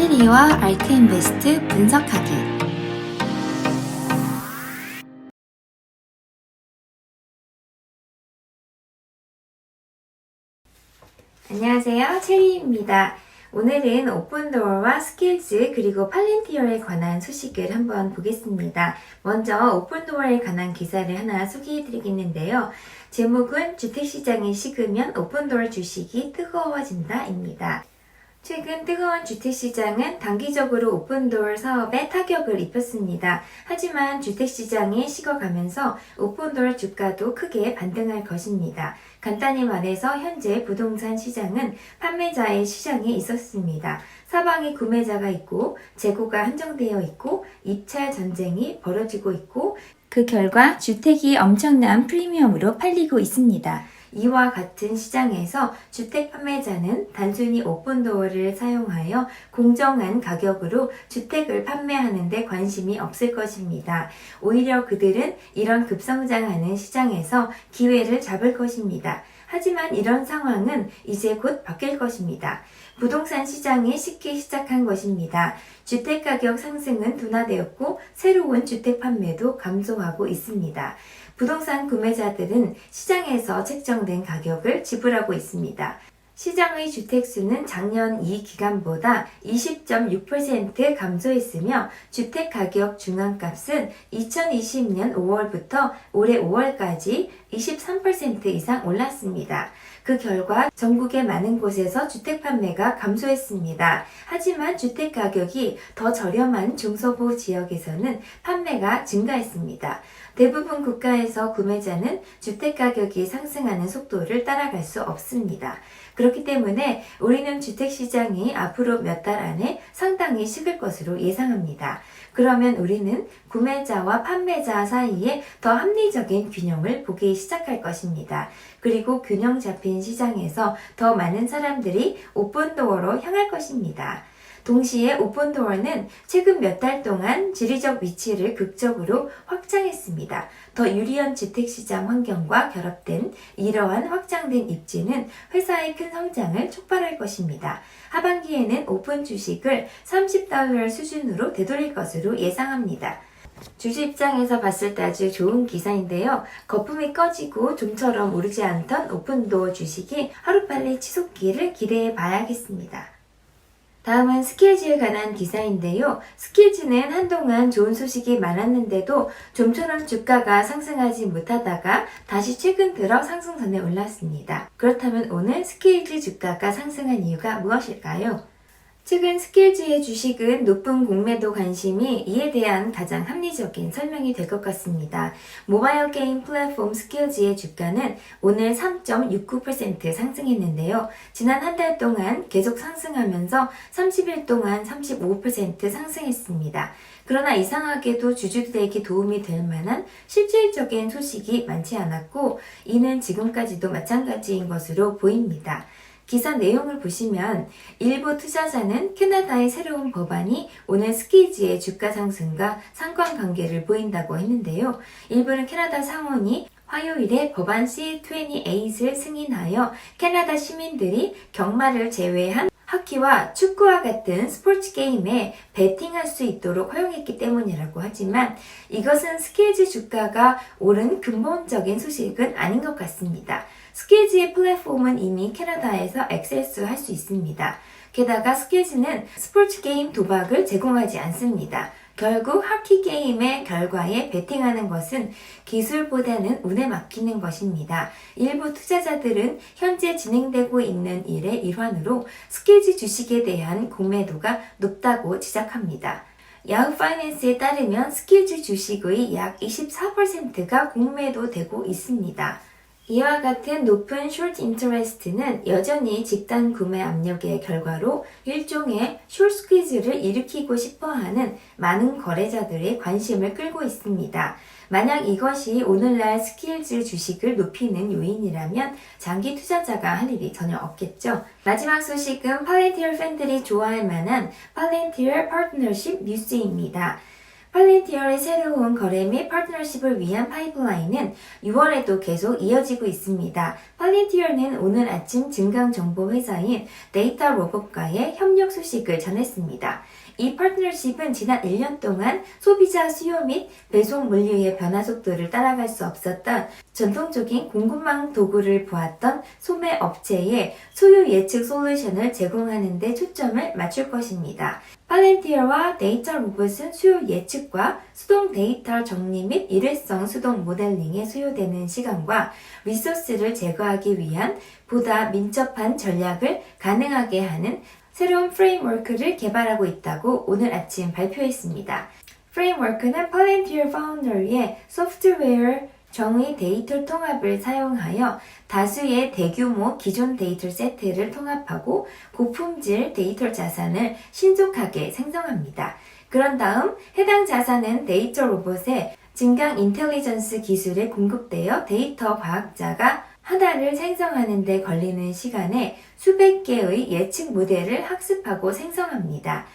체리와 알트인베스트 분석하기. 안녕하세요, 체리입니다. 오늘은 오픈도어와 스킬즈 그리고 팔렌티어에 관한 소식을 한번 보겠습니다. 먼저 오픈도어에 관한 기사를 하나 소개해드리겠는데요. 제목은 주택시장이 식으면 오픈도어 주식이 뜨거워진다 입니다. 최근 뜨거운 주택시장은 단기적으로 오픈도어 사업에 타격을 입혔습니다. 하지만 주택시장이 식어가면서 오픈도어 주가도 크게 반등할 것입니다. 간단히 말해서 현재 부동산 시장은 판매자의 시장에 있었습니다. 사방에 구매자가 있고 재고가 한정되어 있고 입찰 전쟁이 벌어지고 있고 그 결과 주택이 엄청난 프리미엄으로 팔리고 있습니다. 이와 같은 시장에서 주택 판매자는 단순히 오픈도어를 사용하여 공정한 가격으로 주택을 판매하는 데 관심이 없을 것입니다. 오히려 그들은 이런 급성장하는 시장에서 기회를 잡을 것입니다. 하지만 이런 상황은 이제 곧 바뀔 것입니다. 부동산 시장이 식기 시작한 것입니다. 주택가격 상승은 둔화되었고 새로운 주택 판매도 감소하고 있습니다. 부동산 구매자들은 시장에서 책정된 가격을 지불하고 있습니다. 시장의 주택수는 작년 이 기간보다 20.6% 감소했으며 주택가격 중앙값은 2020년 5월부터 올해 5월까지 23% 이상 올랐습니다. 그 결과 전국의 많은 곳에서 주택 판매가 감소했습니다. 하지만 주택 가격이 더 저렴한 중서부 지역에서는 판매가 증가했습니다. 대부분 국가에서 구매자는 주택 가격이 상승하는 속도를 따라갈 수 없습니다. 그렇기 때문에 우리는 주택시장이 앞으로 몇 달 안에 상당히 식을 것으로 예상합니다. 그러면 우리는 구매자와 판매자 사이에 더 합리적인 균형을 보기 시작할 것입니다. 그리고 균형 잡힌 시장에서 더 많은 사람들이 오픈도어로 향할 것입니다. 동시에 오픈도어는 최근 몇 달 동안 지리적 위치를 극적으로 확장했습니다. 더 유리한 주택시장 환경과 결합된 이러한 확장된 입지는 회사의 큰 성장을 촉발할 것입니다. 하반기에는 오픈 주식을 $30 수준으로 되돌릴 것으로 예상합니다. 주주 입장에서 봤을 때 아주 좋은 기사인데요. 거품이 꺼지고 좀처럼 오르지 않던 오픈도어 주식이 하루빨리 치솟기를 기대해 봐야겠습니다. 다음은 스킬즈에 관한 기사인데요. 스킬즈는 한동안 좋은 소식이 많았는데도 좀처럼 주가가 상승하지 못하다가 다시 최근 들어 상승선에 올랐습니다. 그렇다면 오늘 스킬즈 주가가 상승한 이유가 무엇일까요? 최근 스킬즈의 주식은 높은 공매도 관심이 이에 대한 가장 합리적인 설명이 될 것 같습니다. 모바일 게임 플랫폼 스킬즈의 주가는 오늘 3.69% 상승했는데요. 지난 한 달 동안 계속 상승하면서 30일 동안 35% 상승했습니다. 그러나 이상하게도 주주들에게 도움이 될 만한 실질적인 소식이 많지 않았고 이는 지금까지도 마찬가지인 것으로 보입니다. 기사 내용을 보시면 일부 투자자는 캐나다의 새로운 법안이 오늘 스킬즈의 주가 상승과 상관관계를 보인다고 했는데요. 일부는 캐나다 상원이 화요일에 법안 C28을 승인하여 캐나다 시민들이 경마를 제외한 하키와 축구와 같은 스포츠 게임에 베팅할 수 있도록 허용했기 때문이라고 하지만 이것은 스킬즈 주가가 오른 근본적인 소식은 아닌 것 같습니다. 스킬즈의 플랫폼은 이미 캐나다에서 액세스할 수 있습니다. 게다가 스킬즈는 스포츠 게임 도박을 제공하지 않습니다. 결국 하키 게임의 결과에 베팅하는 것은 기술보다는 운에 맡기는 것입니다. 일부 투자자들은 현재 진행되고 있는 일의 일환으로 스킬즈 주식에 대한 공매도가 높다고 지적합니다. 야후 파이낸스에 따르면 스킬즈 주식의 약 24%가 공매도되고 있습니다. 이와 같은 높은 숏 인터레스트는 여전히 집단 구매 압력의 결과로 일종의 숏 스퀴즈를 일으키고 싶어하는 많은 거래자들의 관심을 끌고 있습니다. 만약 이것이 오늘날 스킬즈 주식을 높이는 요인이라면 장기 투자자가 할 일이 전혀 없겠죠. 마지막 소식은 팔렌티어 팬들이 좋아할 만한 팔렌티어 파트너십 뉴스입니다. 팔렌티얼의 새로운 거래 및 파트너십을 위한 파이프라인은 6월에도 계속 이어지고 있습니다. 팔렌티얼은 오늘 아침 증강정보 회사인 데이터 로봇과의 협력 소식을 전했습니다. 이 파트너십은 지난 1년 동안 소비자 수요 및 배송 물류의 변화 속도를 따라갈 수 없었던 전통적인 공급망 도구를 보았던 소매 업체에 소요 예측 솔루션을 제공하는 데 초점을 맞출 것입니다. 팔렌티얼과 데이터 로봇은 수요 예측과 수동 데이터 정리 및 일회성 수동 모델링에 소요되는 시간과 리소스를 제거하기 위한 보다 민첩한 전략을 가능하게 하는 새로운 프레임워크를 개발하고 있다고 오늘 아침 발표했습니다. 프레임워크는 팔렌티얼 파운더의 소프트웨어 정의 데이터 통합을 사용하여 다수의 대규모 기존 데이터 세트를 통합하고 고품질 데이터 자산을 신속하게 생성합니다. 그런 다음 해당 자산은 데이터 로봇의 증강 인텔리전스 기술에 공급되어 데이터 과학자가 하나를 생성하는 데 걸리는 시간에 수백 개의 예측 모델을 학습하고 생성합니다.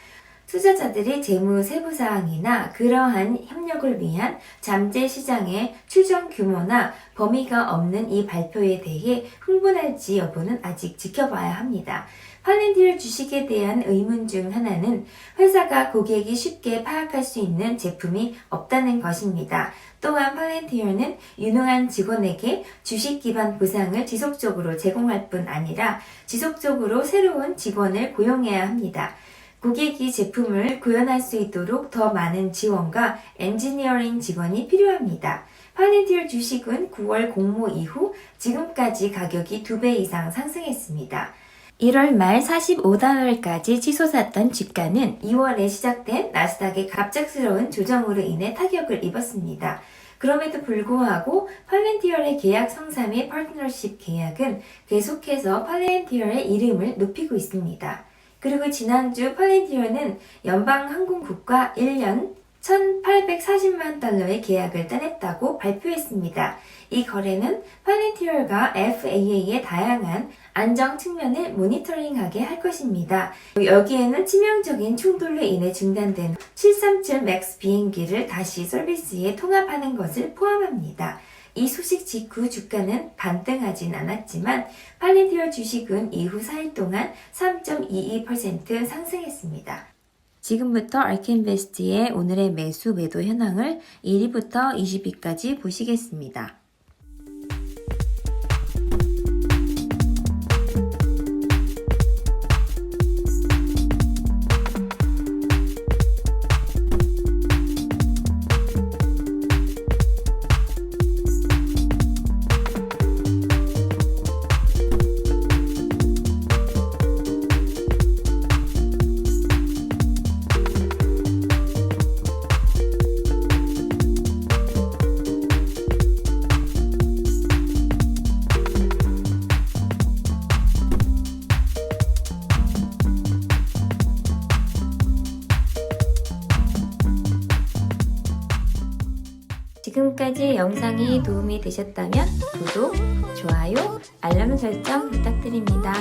투자자들이 재무 세부사항이나 그러한 협력을 위한 잠재 시장의 추정 규모나 범위가 없는 이 발표에 대해 흥분할지 여부는 아직 지켜봐야 합니다. 팔렌티얼 주식에 대한 의문 중 하나는 회사가 고객이 쉽게 파악할 수 있는 제품이 없다는 것입니다. 또한 팔렌티얼은 유능한 직원에게 주식 기반 보상을 지속적으로 제공할 뿐 아니라 지속적으로 새로운 직원을 고용해야 합니다. 고객이 제품을 구현할 수 있도록 더 많은 지원과 엔지니어링 직원이 필요합니다. 팔렌티얼 주식은 9월 공모 이후 지금까지 가격이 2배 이상 상승했습니다. 1월 말 45달러까지 치솟았던 주가는 2월에 시작된 나스닥의 갑작스러운 조정으로 인해 타격을 입었습니다. 그럼에도 불구하고 팔렌티얼의 계약 성사 및 파트너십 계약은 계속해서 팔렌티얼의 이름을 높이고 있습니다. 그리고 지난주 팔렌티얼은 연방항공국과 1년 1,840만 달러의 계약을 따냈다고 발표했습니다. 이 거래는 팔렌티얼과 FAA의 다양한 안정 측면을 모니터링하게 할 것입니다. 여기에는 치명적인 충돌로 인해 중단된 737 맥스 비행기를 다시 서비스에 통합하는 것을 포함합니다. 이 소식 직후 주가는 반등하진 않았지만 팔렌티얼 주식은 이후 4일 동안 3.22% 상승했습니다. 지금부터 알케인베스트의 오늘의 매수 매도 현황을 1위부터 20위까지 보시겠습니다. 지금까지 영상이 도움이 되셨다면 구독, 좋아요, 알람 설정 부탁드립니다.